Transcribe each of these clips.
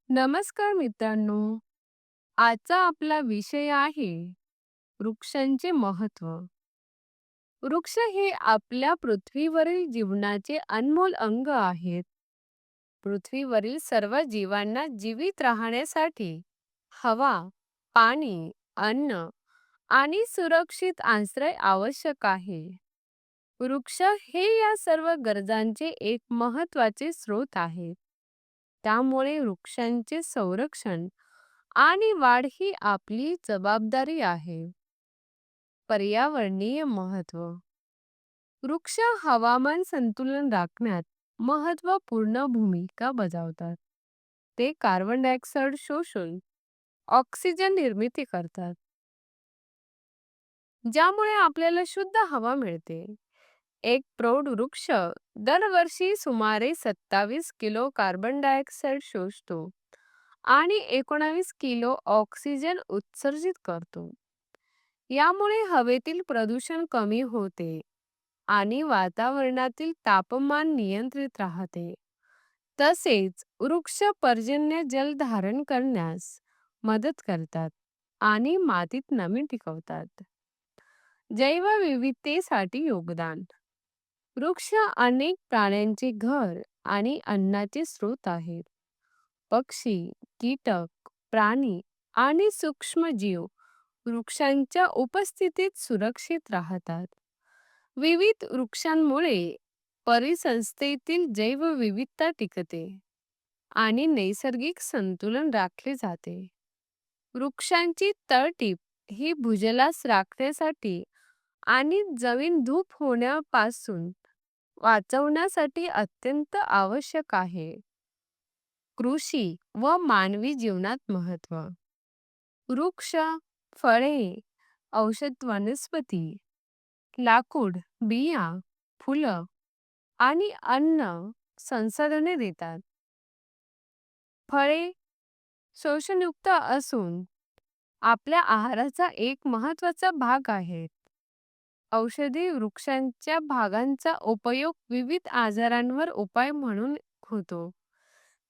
नमस्कार मित्रांनो. आजचा आपला विषय आहे वृक्षांचे महत्त्व. वृक्ष हे आपल्या पृथ्वीवरील जीवनाचे अनमोल अंग आहेत. पृथ्वीवरील सर्व जीवांना जीवित राहण्यासाठी हवा, पाणी, अन्न आणि सुरक्षित आश्रय आवश्यक आहे. वृक्ष हे या सर्व गरजांचे एक महत्त्वाचे स्रोत आहेत. त्यामुळे वृक्षांचे संरक्षण आणि वाढ ही आपली जबाबदारी आहे. पर्यावरणीय महत्त्व. वृक्ष हवामान संतुलन राखण्यात महत्त्वपूर्ण भूमिका बजावतात. ते कार्बन डायऑक्साईड शोषून ऑक्सिजन निर्मिती करतात, ज्यामुळे आपल्याला शुद्ध हवा मिळते. एक प्रौढ वृक्ष दरवर्षी सुमारे 27 किलो कार्बन डायऑक्साईड शोषतो आणि 19 किलो ऑक्सिजन उत्सर्जित करतो. यामुळे हवेतील प्रदूषण कमी होते आणि वातावरणातील तापमान नियंत्रित राहते. तसेच वृक्ष पर्जन्य जल धारण करण्यास मदत करतात आणि मातीत नमी टिकवतात. जैवविविधतेसाठी योगदान. वृक्ष अनेक प्राण्यांचे घर आणि अन्नाचे स्रोत आहेत. पक्षी, कीटक, प्राणी आणि सूक्ष्मजीव वृक्षांच्या उपस्थितीत सुरक्षित राहतात. विविध वृक्षांमुळे परिसंस्थेतील जैवविविधता टिकते आणि नैसर्गिक संतुलन राखले जाते. वृक्षांची तळटीप ही भूजलास राखण्यासाठी आणि जमीन धूप होण्यापासून वाचवण्यासाठी अत्यंत आवश्यक आहे. कृषी व मानवी जीवनात महत्त्व. वृक्ष, फळे, औषध वनस्पती, लाकूड, बिया, फुलं आणि अन्न संसाधने देतात. फळे शोषणयुक्त असून आपल्या आहाराचा एक महत्त्वाचा भाग आहेत. औषधी वृक्षांच्या भागांचा उपयोग विविध आजारांवर उपाय म्हणून होतो.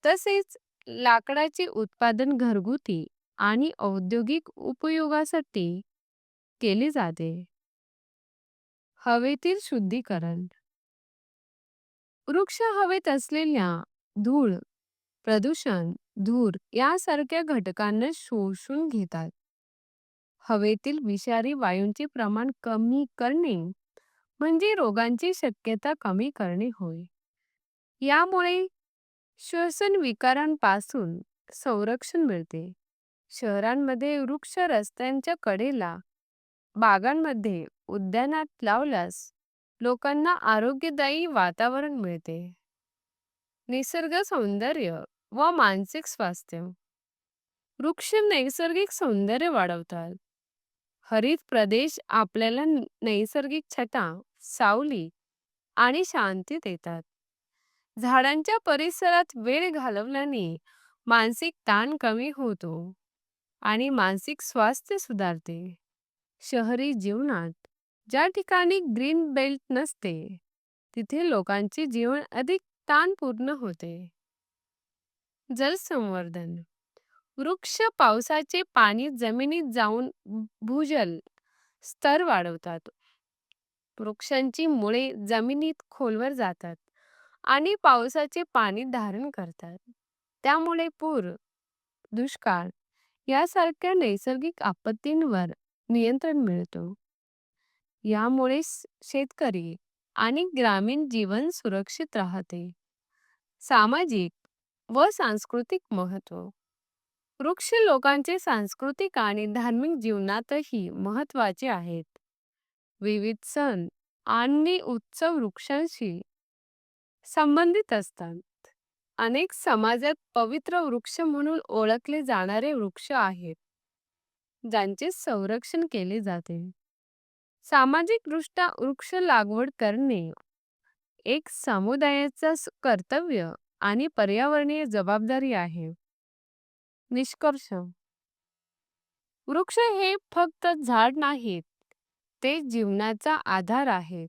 तसेच लाकडाचे उत्पादन घरगुती आणि औद्योगिक उपयोगासाठी केले जाते. हवेतील शुद्धीकरण. वृक्ष हवेत असलेल्या धूळ, प्रदूषण, धूर यासारख्या घटकांना शोषून घेतात. हवेतील विषारी वायूंचे प्रमाण कमी करणे म्हणजे रोगांची शक्यता कमी करणे होय. यामुळे श्वसन विकारांपासून संरक्षण मिळते. शहरांमध्ये वृक्ष रस्त्यांच्या कडेला, बागांमध्ये, उद्यानात लावल्यास लोकांना आरोग्यदायी वातावरण मिळते. निसर्ग सौंदर्य व मानसिक स्वास्थ्य. वृक्ष नैसर्गिक सौंदर्य वाढवतात. हरित प्रदेश आपल्याला नैसर्गिक छटा, सावली आणि शांती देतात. झाडांच्या परिसरात वेळ घालवल्याने मानसिक ताण कमी होतो आणि मानसिक स्वास्थ्य सुधारते. शहरी जीवनात ज्या ठिकाणी ग्रीन बेल्ट नसते, तिथे लोकांचे जीवन अधिक ताणपूर्ण होते. जलसंवर्धन. वृक्ष पावसाचे पाणी जमिनीत जाऊन भूजल स्तर वाढवतात. वृक्षांची मुळे जमिनीत खोलवर जातात आणि पावसाचे पाणी धारण करतात. त्यामुळे पूर, दुष्काळ यासारख्या नैसर्गिक आपत्तींवर नियंत्रण मिळतो. यामुळे शेतकरी आणि ग्रामीण जीवन सुरक्षित राहते. सामाजिक व सांस्कृतिक महत्त्व. वृक्ष लोकांचे सांस्कृतिक आणि धार्मिक जीवनातही महत्त्वाचे आहेत. विविध सण आणि उत्सव वृक्षांशी संबंधित असतात. अनेक समाजात पवित्र वृक्ष म्हणून ओळखले जाणारे वृक्ष आहेत, ज्यांचे संरक्षण केले जाते. सामाजिकदृष्ट्या वृक्ष लागवड करणे एक समुदायाचा कर्तव्य आणि पर्यावरणीय जबाबदारी आहे. निष्कर्ष. वृक्ष हे फक्त झाड नाहीत, ते जीवनाचा आधार आहेत.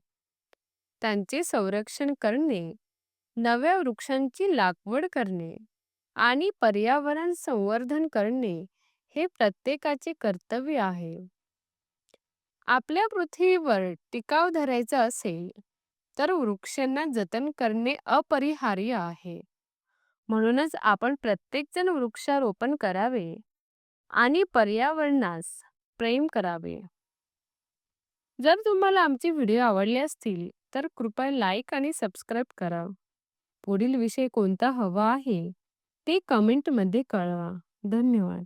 त्यांचे संरक्षण करणे, नव्या वृक्षांची लागवड करणे आणि पर्यावरण संवर्धन करणे हे प्रत्येकाचे कर्तव्य आहे. आपल्या पृथ्वीवर टिकाव धरायचं असेल, तर वृक्षांना जतन करणे अपरिहार्य आहे. म्हणूनच आपण प्रत्येकजण वृक्षारोपण करावे आणि पर्यावरणास प्रेम करावे. जर तुम्हाला आमचे व्हिडिओ आवडले असतील, तर कृपया लाईक आणि सबस्क्राईब करा. पुढील विषय कोणता हवा आहे, ते कमेंटमध्ये कळवा. धन्यवाद.